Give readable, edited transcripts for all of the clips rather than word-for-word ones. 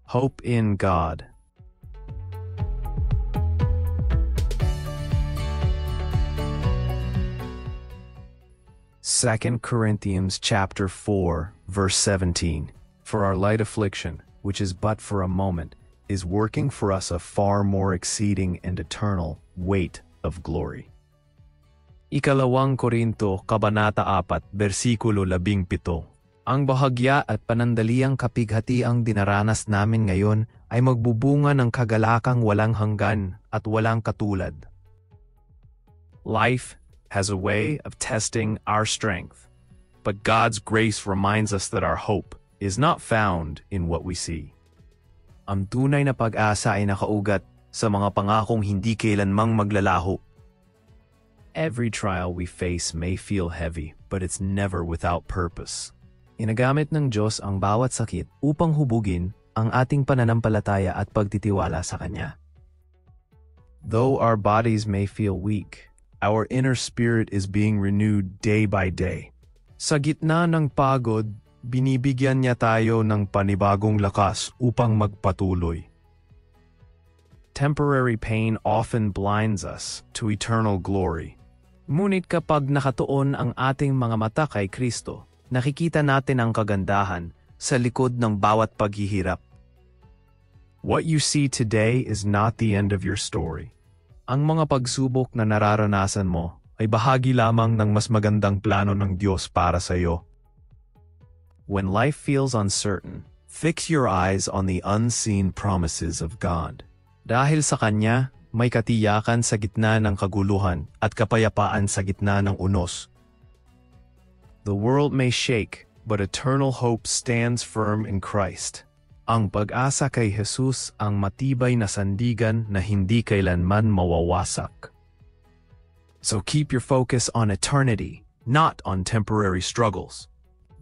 Hope in God. Second Corinthians chapter 4, verse 17. For our light affliction, which is but for a moment, is working for us a far more exceeding and eternal weight of glory. Ikalawang Korinto, Kabanata 4, versikulo 17. Ang bahagya at panandaliang kapighatiang dinaranas namin ngayon ay magbubunga ng kagalakang walang hanggan at walang katulad. Life has a way of testing our strength, but God's grace reminds us that our hope is not found in what we see. Ang tunay na pag-asa ay nakaugat sa mga pangakong hindi kailanmang maglalaho. Every trial we face may feel heavy, but it's never without purpose. Inagamit ng Diyos ang bawat sakit upang hubugin ang ating pananampalataya at pagtitiwala sa Kanya. Though our bodies may feel weak, our inner spirit is being renewed day by day. Sa gitna ng pagod, binibigyan niya tayo ng panibagong lakas upang magpatuloy. Temporary pain often blinds us to eternal glory. Ngunit kapag nakatuon ang ating mga mata kay Kristo, nakikita natin ang kagandahan sa likod ng bawat paghihirap. What you see today is not the end of your story. Ang mga pagsubok na nararanasan mo ay bahagi lamang ng mas magandang plano ng Diyos para sa iyo. When life feels uncertain, fix your eyes on the unseen promises of God. Dahil sa Kanya, may katiyakan sa gitna ng kaguluhan at kapayapaan sa gitna ng unos. The world may shake, but eternal hope stands firm in Christ. Ang pag-asa kay Jesus ang matibay na sandigan na hindi kailanman mawawasak. So keep your focus on eternity, not on temporary struggles.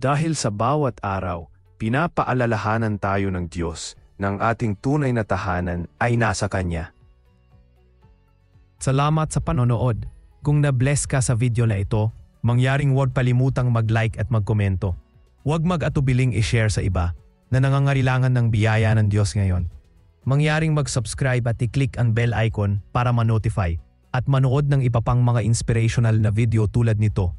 Dahil sa bawat araw, pinapaalalahanan tayo ng Diyos ng ating tunay na tahanan ay nasa Kanya. Salamat sa panonood. Kung na-bless ka sa video na ito, mangyaring huwag kalimutang mag-like at magkomento. Huwag mag-atubiling i-share sa iba na nangangailangan ng biyaya ng Diyos ngayon. Mangyaring mag-subscribe at i-click ang bell icon para ma-notify at manood ng iba pang mga inspirational na video tulad nito.